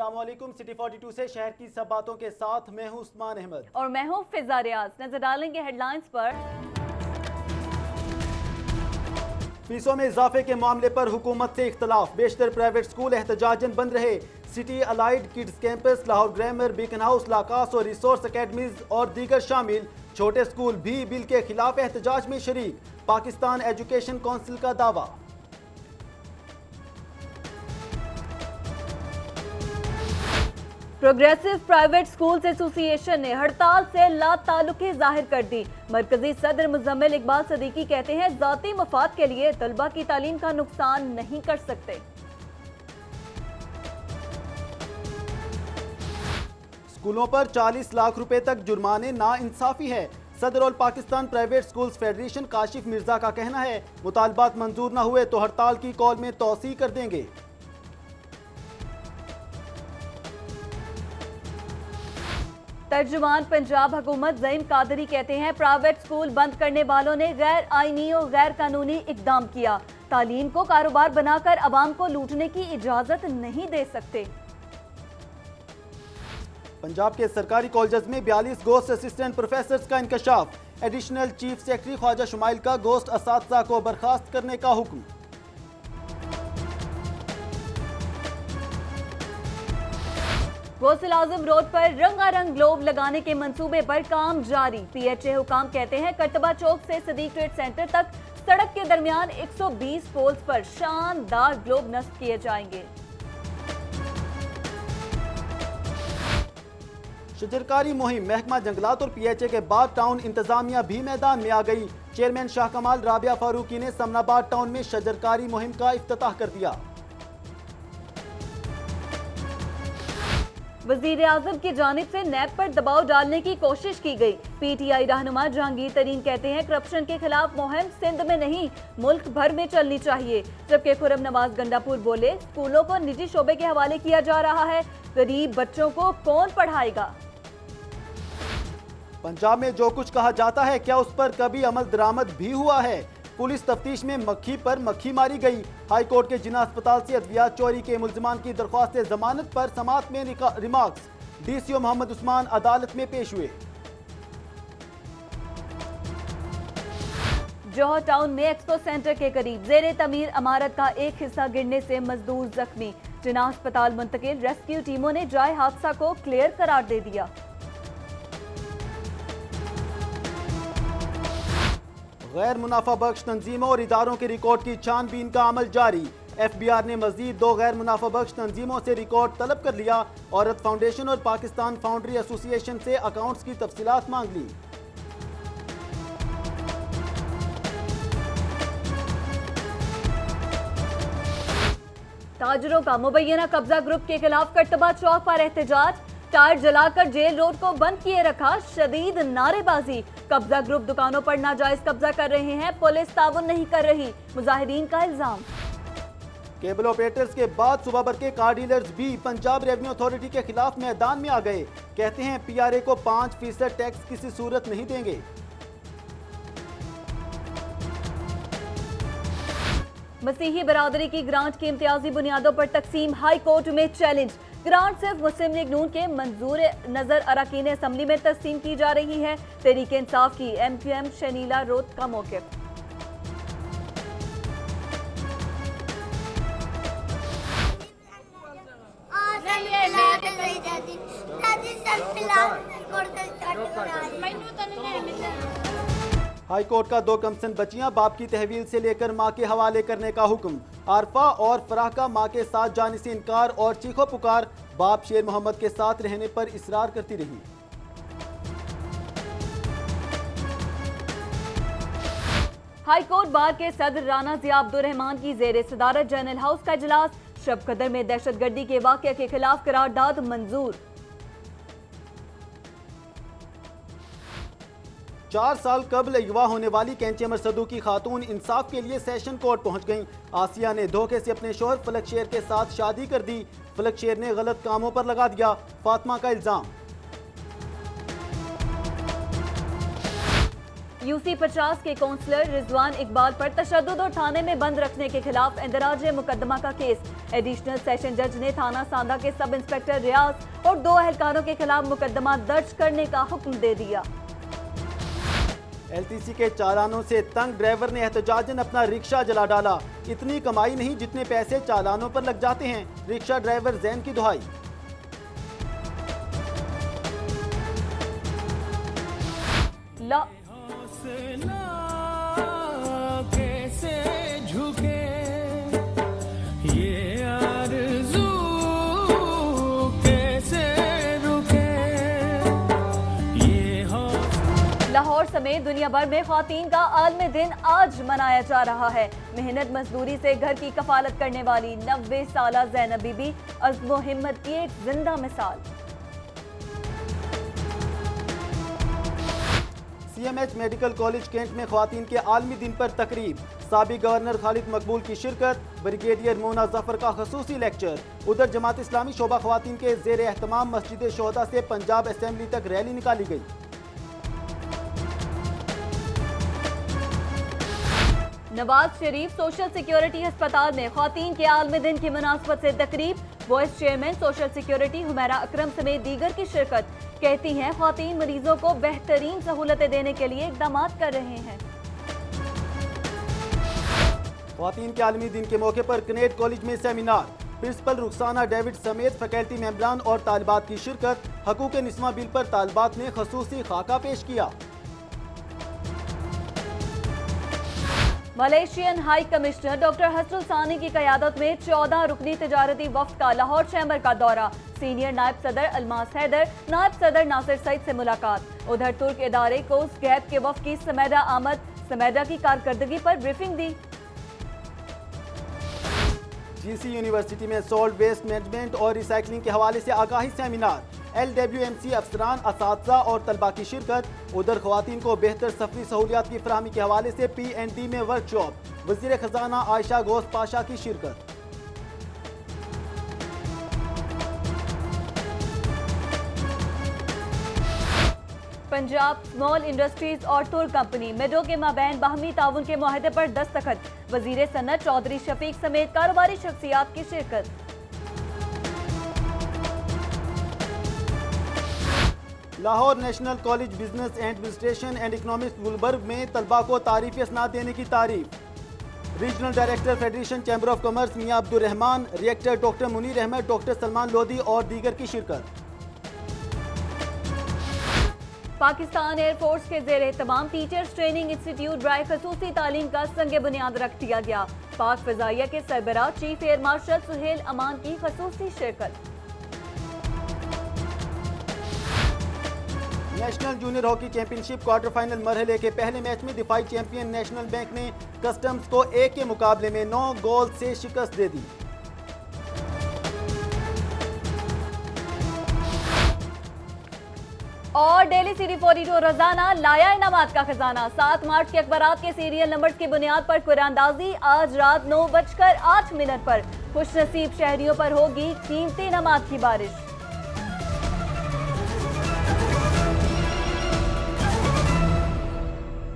अस्सलामुअलैकुम। सिटी 42 से शहर की सब बातों के साथ मैं हूं उस्मान अहमद और मैं हूं फिजा रियाज। नजर डालेंगे हेडलाइंस पर। फीसों में इजाफे के मामले पर हुकूमत से इख्तलाफ, बेशतर प्राइवेट स्कूल एहतजाजन बंद रहे। City allied kids campus, Lahore grammar, beacon house, लाकास और रिसोर्स अकेडमीज और दीगर शामिल छोटे स्कूल भी बिल के खिलाफ एहतजाज में शरीक। पाकिस्तान एजुकेशन काउंसिल का दावा। प्रोग्रेसिव प्राइवेट स्कूल्स एसोसिएशन ने हड़ताल से लाताल्लुकी जाहिर कर दी। मरकजी सदर मुजम्मिल इकबाल सदीकी कहते हैं जाती मफाद के लिए तलबा की तालीम का नुकसान नहीं कर सकते। स्कूलों पर 40 लाख रुपए तक जुर्माने नाइंसाफी है। सदर और Pakistan private schools federation Kashif Mirza का कहना है मुतालबात मंजूर न हुए तो हड़ताल की कॉल में तौसी कर देंगे। तर्जुमान पंजाब हुकूमत ज़ईम कादरी कहते हैं प्राइवेट स्कूल बंद करने वालों ने गैर आईनी और गैर कानूनी इकदाम किया। तालीम को कारोबार बनाकर अवाम को लूटने की इजाजत नहीं दे सकते। पंजाब के सरकारी कॉलेज में 42 गोस्ट असिस्टेंट प्रोफेसर्स का इंकशाफ। Additional chief secretary Khwaja Shumail का गोस्ट असातिज़ा को बर्खास्त करने का हुक्म। गौसल आजम रोड पर रंगारंग ग्लोब लगाने के मंसूबे पर काम जारी। पीएचए हुकाम कहते हैं कटबा चौक से सदीक ट्रेड सेंटर तक सड़क के दरमियान 120 पोल्स पर शानदार ग्लोब नस्ब किए जाएंगे। शजरकारी मुहिम, महकमा जंगलात और पीएचए के बाद टाउन इंतजामिया भी मैदान में आ गई। चेयरमैन शाह कमाल राबिया फारूकी ने समनाबाद टाउन में शजरकारी मुहिम का इफ्तिताह कर दिया। वजीर आजम की जानिब से नैब पर दबाव डालने की कोशिश की गई। पीटीआई रहनुमा जहांगीर तरीन कहते हैं करप्शन के खिलाफ मुहिम सिंध में नहीं मुल्क भर में चलनी चाहिए। जबकि खुरम नवाज गंडापुर बोले स्कूलों को निजी शोबे के हवाले किया जा रहा है, गरीब बच्चों को कौन पढ़ाएगा। पंजाब में जो कुछ कहा जाता है क्या उस पर कभी अमल दरामद भी हुआ है। पुलिस तफ्तीश में मक्खी पर मक्खी मारी गई। हाई कोर्ट के जिना अस्पताल से अद्वियात चोरी के मुल्जिमान की दरख्वास्त जमानत पर समाअत में रिमार्क्स। डीसीओ मोहम्मद उस्मान अदालत में पेश हुए। जौहर टाउन में एक्सपो सेंटर के करीब जेरे तमीर इमारत का एक हिस्सा गिरने से मजदूर जख्मी। जिना अस्पताल मुंतकिल। रेस्क्यू टीमों ने जाए हादसा को क्लियर करार दे दिया। गैर मुनाफा बख्श तंजीमों और इदारों के रिकॉर्ड की छानबीन का अमल जारी। FBI ने मजीद 2 गैर मुनाफा बख्श तंजीमों से रिकॉर्ड तलब कर लिया। औरत फाउंडेशन और पाकिस्तान फाउंड्री एसोसिएशन से अकाउंट्स की तफसीलात मांग ली। ताजरों का मुबैना कब्जा ग्रुप के खिलाफ कटबा चौक पर एहतजाज। टायर जलाकर जेल रोड को बंद किए रखा, शदीद नारेबाजी। कब्जा ग्रुप दुकानों पर नाजायज कब्जा कर रहे हैं, पुलिस ताउन नहीं कर रही, मुजाहिरीन का इल्जाम। केबल ऑपरेटर्स के बाद सुबह भर के कार डीलर्स भी पंजाब रेवेन्यू अथॉरिटी के खिलाफ मैदान में आ गए। कहते हैं PRA को 5% टैक्स किसी सूरत नहीं देंगे। मसीही बरादरी की ग्रांट की इम्तियाजी बुनियादों पर तकसीम, हाई कोर्ट में चैलेंज। ग्रांट सिर्फ मुस्लिम लीग नून के मंजूर नजर अरकान असम्बली में तकसीम की जा रही है। तहरीक इंसाफ की MQM शनीला रोत का मौक़िफ़। हाई कोर्ट का 2 कमसन बच्चियां बाप की तहवील से लेकर मां के हवाले करने का हुक्म। आरफा और फराह का मां के साथ जाने से इनकार और चीखो पुकार। बाप शेर मोहम्मद के साथ रहने पर इसरार करती रही। हाई कोर्ट बार के सदर राना जिया अब्दुर रहमान की जेर सदारत जनरल हाउस का इजलास। शब कदर में दहशतगर्दी के वाक़े के खिलाफ करारदाद मंजूर। 4 साल कबल युवा होने वाली कैंची अमर सदू की खातून इंसाफ के लिए सेशन कोर्ट पहुंच गईं। आसिया ने धोखे से अपने शोहर फलक शेर के साथ शादी कर दी। फलक शेर ने गलत कामों पर लगा दिया फातिमा का इल्जाम। UC 50 के काउंसलर रिजवान इकबाल पर तशद्दुद और थाने में बंद रखने के खिलाफ इंदराज मुकदमा का केस। एडिशनल सेशन जज ने थाना सांदा के सब इंस्पेक्टर रियाज और 2 एहलकारों के खिलाफ मुकदमा दर्ज करने का हुक्म दे दिया। LTC के चालानों से तंग ड्राइवर ने एहतजाजन अपना रिक्शा जला डाला। इतनी कमाई नहीं जितने पैसे चालानों पर लग जाते हैं, रिक्शा ड्राइवर जैन की दुहाई। कैसे झुके ये आरज़ू कैसे रुके ये हो। लाहौर समेत दुनिया भर में ख्वातीन का आलमी दिन आज मनाया जा रहा है। मेहनत मजदूरी से घर की कफालत करने वाली 90 साला ज़ैनब बीबी अज़्म हिम्मत की एक जिंदा मिसाल। CMH मेडिकल कॉलेज कैंट में ख्वातीन के आलमी दिन पर तकरीब। साबिक गवर्नर खालिद मकबूल की शिरकत, ब्रिगेडियर मोना जफर का खसूसी लेक्चर। उधर जमात इस्लामी शोबा ख्वातीन के जेर एहतमाम मस्जिद शोहदा से पंजाब असेंबली तक रैली निकाली गई। नवाज शरीफ सोशल सिक्योरिटी अस्पताल में ख्वातीन के आलमी दिन की मुनासबत से तकरीब। Vice chairman social security Humaira Akram समेत दीगर की शिरकत। कहती हैं ख्वातीन मरीजों को बेहतरीन सहूलतें देने के लिए इकदाम कर रहे हैं। ख्वातीन के आलमी दिन के मौके पर कनेट कॉलेज में सेमिनार। प्रिंसिपल रुखसाना डेविड समेत फैकल्टी मेंबरान और तालिबात की शिरकत। हकूक़ निस्वा बिल पर तालिबात ने खसूसी खाका पेश किया। Malaysian high commissioner doctor Hasan Sani की क़यादत में 14 रुकनी तिजारती वफ्द का लाहौर चैम्बर का दौरा। सीनियर नायब सदर अलमास हैदर, नायब सदर नासिर सईद से मुलाकात। उधर तुर्क इदारे कोस्ट गैप के वफ्द की समेदा आमद, समेदा की कारकर्दगी पर ब्रीफिंग दी। GC यूनिवर्सिटी में सॉल्ट वेस्ट मैनेजमेंट और रिसाइकलिंग के हवाले से आगाही सेमिनार। LWMC अफसरान, असातिज़ा और तलबा की शिरकत। उधर ख्वातीन को बेहतर सफरी सहूलियात की फराहमी के हवाले से P&D में वर्कशॉप। वज़ीर खजाना आयशा गोस्त पाशा की शिरकत। पंजाब स्मॉल इंडस्ट्रीज और टूर कंपनी मेडो के माबैन बाहमी ताउन के मुआहदे पर दस्तखत। वजीर सनत चौधरी शफीक समेत कारोबारी शख्सियात की शिरकत। Lahore national college business administration and economics Gulberg में तलबा को तारीफी असनाद देने की तारीफ। Regional director federation chamber of commerce Mian Abdul Rahman, rector doctor Munir Ahmad, doctor Salman Lodhi और दीगर की शिरकत। पाकिस्तान एयरफोर्स के जेर एहतमाम टीचर्स ट्रेनिंग इंस्टीट्यूट ड्राई खसूसी तालीम का संग बुनियाद रख दिया गया। पाक फजाइया के सरबराह चीफ एयर मार्शल सुहेल अमान की खसूसी शिरकत। National junior hockey championship quarter final मरहले के पहले मैच में दिफाई चैंपियन नेशनल बैंक ने कस्टम्स को 1 के मुकाबले में 9 गोल से शिकस्त दे दी। और डेली सिटी 42 रोजाना लाया इनामात का खजाना। 7 मार्च के अखबारात के सीरियल नंबर्स की बुनियाद पर कुरानदाजी आज रात 9:08 पर खुशनसीब शहरियों पर होगी कीमती इनामात की बारिश।